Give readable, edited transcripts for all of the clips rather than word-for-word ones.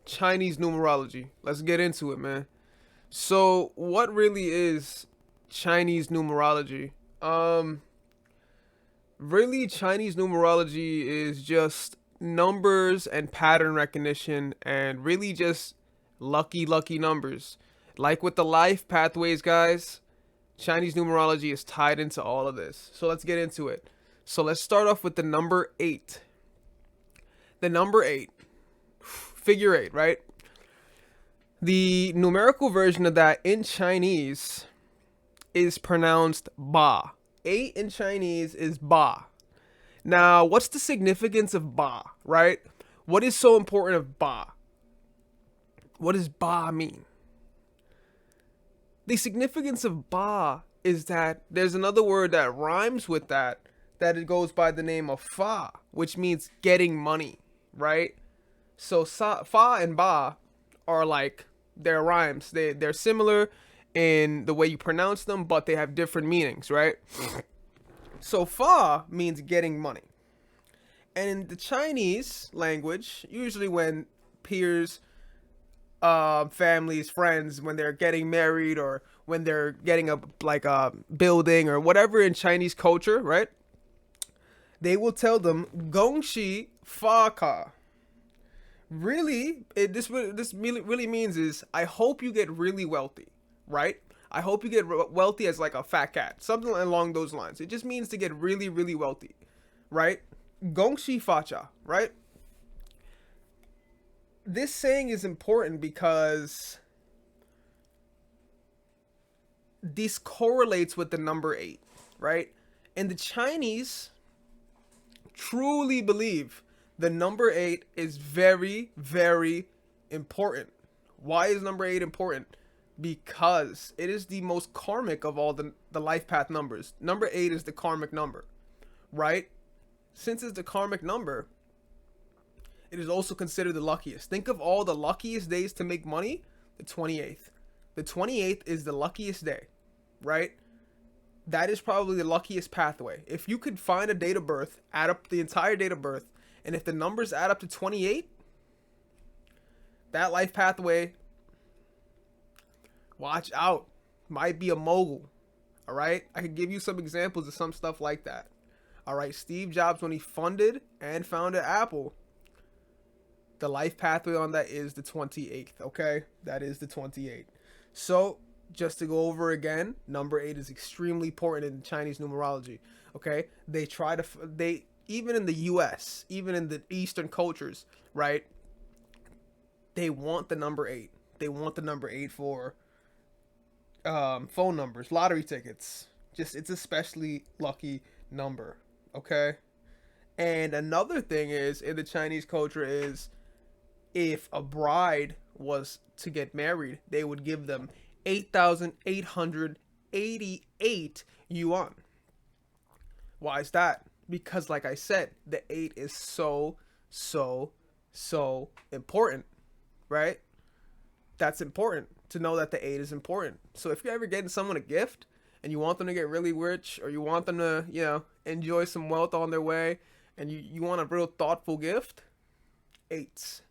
Chinese numerology. Let's get into it, man. So, what really is Chinese numerology? Um, Really, Chinese numerology is just numbers and pattern recognition, and really just lucky numbers. Like with the life pathways, guys, Chinese numerology is tied into all of this. So, let's get into it. So, let's start off with the number 8. The number 8, figure 8, right? The numerical version of that in Chinese is pronounced ba. 8 in Chinese is ba. Now, what's the significance of ba, right? What is so important of ba? What does ba mean? The significance of ba is that there's another word that rhymes with that it goes by the name of fa, which means getting money, right? So fa and ba are like their rhymes. They're similar in the way you pronounce them, but they have different meanings, right? So fa means getting money. And in the Chinese language, usually when peers, families, friends, when they're getting married or when they're getting a like a building or whatever in Chinese culture, right? They will tell them "gongxi fa ka." Really, this really means is I hope you get really wealthy, right? I hope you get wealthy as like a fat cat, something along those lines. It just means to get really wealthy, right? Gongxi facha, right? This saying is important because this correlates with the number 8, right? And the Chinese truly believe the number 8 is very important. Why is number 8 important? Because it is the most karmic of all the life path numbers. Number 8 is the karmic number, right? Since it's the karmic number, it is also considered the luckiest. Think of all the luckiest days to make money, the 28th. The 28th is the luckiest day, right? That is probably the luckiest pathway. If you could find a date of birth, add up the entire date of birth, and if the numbers add up to 28, that life pathway, watch out, might be a mogul. All right? I could give you some examples of some stuff like that. All right, Steve Jobs, when he funded and founded Apple, the life pathway on that is the 28th, okay? That is the 28th. So, just to go over again, number 8 is extremely important in Chinese numerology, okay? They even in the US, even in the Eastern cultures, right? They want the number 8. They want the number 8 for phone numbers, lottery tickets. Just, it's especially lucky number, okay? And another thing is in the Chinese culture is if a bride was to get married, they would give them 8,888 yuan. Why is that? Because like I said, the 8 is so important, right? That's important to know that the 8 is important. So if you're ever getting someone a gift and you want them to get really rich or you want them to, enjoy some wealth on their way and you want a real thoughtful gift, 8s.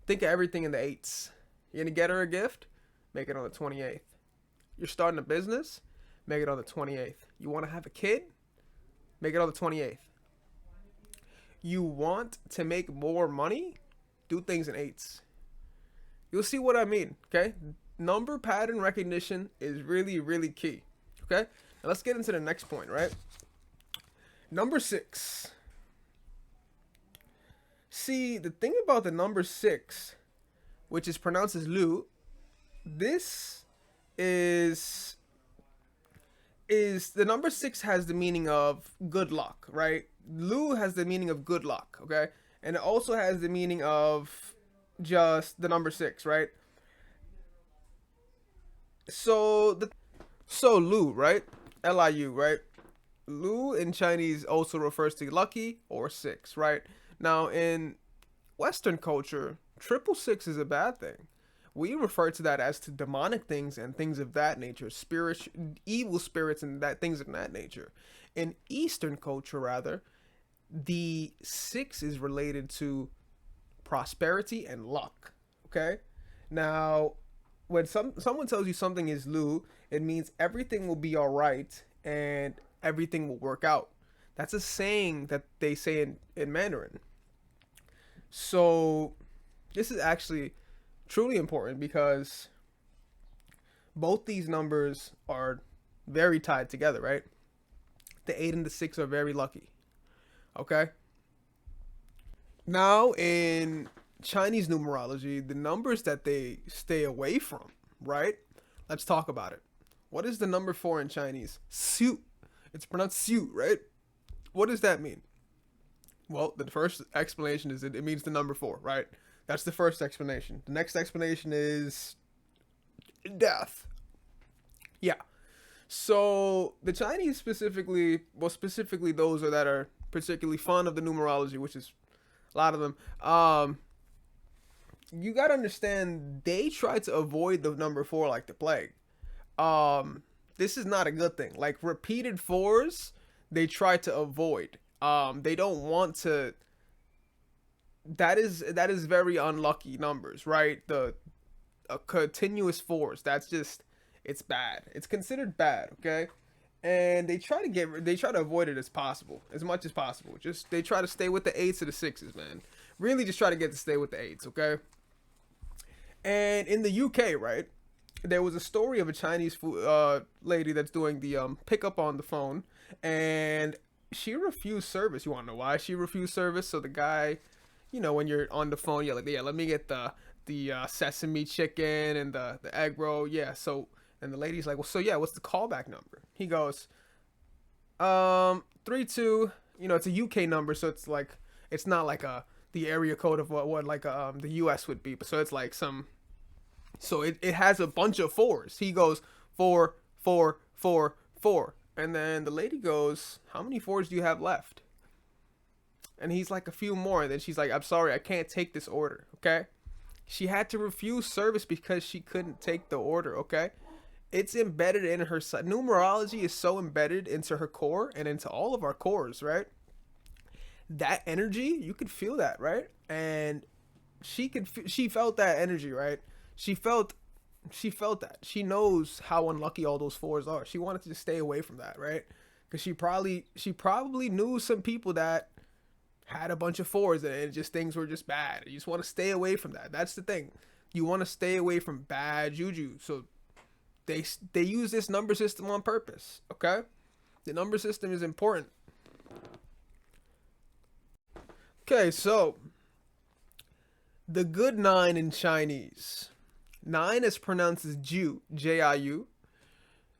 Think of everything in the 8s. You're going to get her a gift? Make it on the 28th. You're starting a business? Make it on the 28th. You want to have a kid? Make it on the 28th. You want to make more money? Do things in 8s. You'll see what I mean, okay? Number pattern recognition is really key, okay? Now let's get into the next point, right? Number 6. See, the thing about the number 6, which is pronounced as Lu, this is the number 6 has the meaning of good luck, right? Lu has the meaning of good luck, okay? And it also has the meaning of just the number 6, right? So Lu, right? Liu, right? Lu in Chinese also refers to lucky or 6, right? Now in Western culture, triple six is a bad thing. We refer to that as to demonic things and things of that nature, spirit, evil spirits, and that things of that nature. In Eastern culture, rather, the 6 is related to prosperity and luck. Okay. Now, when someone tells you something is Lu, it means everything will be all right and everything will work out. That's a saying that they say in Mandarin. So this is actually truly important because both these numbers are very tied together, right? The 8 and the 6 are very lucky. Okay? Now, in Chinese numerology, the numbers that they stay away from, right? Let's talk about it. What is the number 4 in Chinese? Su. It's pronounced Su, right? What does that mean? Well, the first explanation is it means the number 4, right? That's the first explanation. The next explanation is death. Yeah. So the Chinese specifically, well, specifically those that are particularly fond of the numerology, which is a lot of them. You gotta understand they try to avoid the number 4 like the plague. This is not a good thing. Like repeated fours, they try to avoid. They don't want to. That is very unlucky numbers, right? The continuous fours. That's just it's bad. It's considered bad, okay? And they try to avoid it as much as possible. Just they try to stay with the 8s or the 6s, man. Really, just try to get to stay with the 8s, okay? And in the UK, right, there was a story of a Chinese lady that's doing the pickup on the phone, and she refused service. You want to know why she refused service? So the guy, when you're on the phone, you're like, yeah, let me get the sesame chicken and the egg roll. Yeah. So and the lady's like, well, so yeah, what's the callback number? He goes, 32. It's a UK number, so it's like it's not like the area code of what like the US would be. So it's like some. So it has a bunch of fours. He goes 4, 4, 4, 4. And then the lady goes, how many fours do you have left? And he's like, a few more. And then she's like, I'm sorry, I can't take this order. Okay. She had to refuse service because she couldn't take the order. Okay. It's embedded in her. Numerology is so embedded into her core and into all of our cores, right? That energy, you could feel that, right? And she felt that energy, right? She felt that. She knows how unlucky all those fours are. She wanted to just stay away from that, right? Because she probably knew some people that had a bunch of fours and just things were just bad. You just want to stay away from that. That's the thing. You want to stay away from bad juju. So they use this number system on purpose. Okay, the number system is important. Okay, so the good 9 in Chinese. 9 is pronounced as Jiu, Jiu,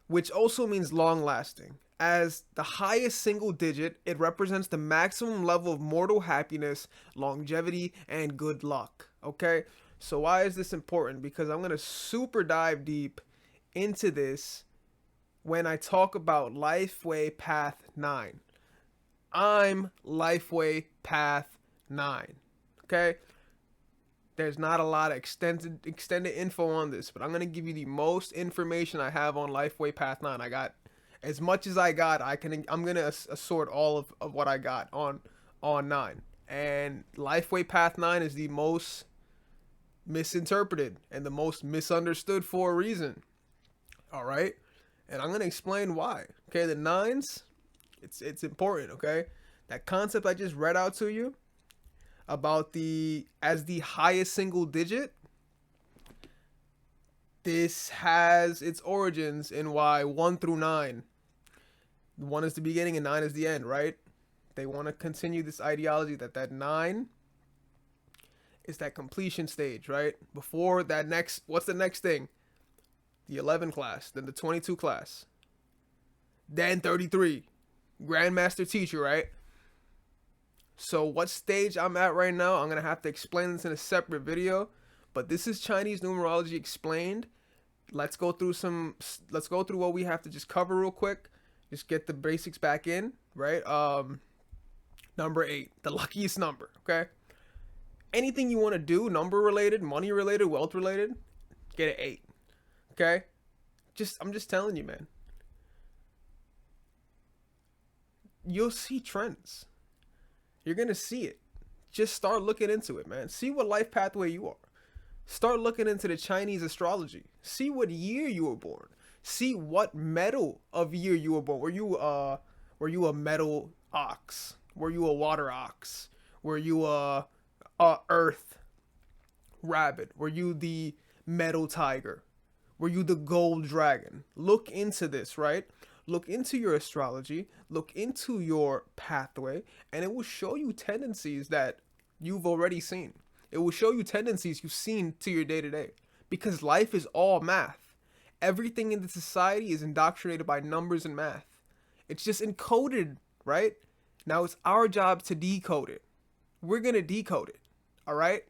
which also means long lasting. As the highest single digit, it represents the maximum level of mortal happiness, longevity, and good luck. Okay? So, why is this important? Because I'm going to super dive deep into this when I talk about Lifeway Path 9. I'm Lifeway Path 9. Okay? There's not a lot of extended info on this, but I'm going to give you the most information I have on Lifeway Path 9. I got as much as I got. I'm going to assort all of what I got on 9. And Lifeway Path 9 is the most misinterpreted and the most misunderstood for a reason. All right? And I'm going to explain why. Okay, the 9s, it's important, okay? That concept I just read out to you about as the highest single digit, this has its origins in why 1 through 9. 1 is the beginning and 9 is the end, right? They want to continue this ideology that 9 is that completion stage, right? Before that what's the next thing? The 11 class, then the 22 class, then 33, Grandmaster Teacher, right? So what stage I'm at right now, I'm going to have to explain this in a separate video, but this is Chinese numerology explained. Let's go through what we have to just cover real quick. Just get the basics back in, right? Number 8, the luckiest number, okay? Anything you want to do, number related, money related, wealth related, get an 8. Okay? I'm just telling you, man. You'll see trends. You're going to see it. Just start looking into it, man. See what life pathway you are. Start looking into the Chinese astrology. See what year you were born. See what metal of year you were born. Were you a metal ox? Were you a water ox? Were you a earth rabbit? Were you the metal tiger? Were you the gold dragon? Look into this, right? Look into your astrology, look into your pathway, and it will show you tendencies that you've already seen. It will show you tendencies you've seen to your day to day. Because life is all math. Everything in the society is indoctrinated by numbers and math. It's just encoded, right? Now it's our job to decode it. We're going to decode it. All right?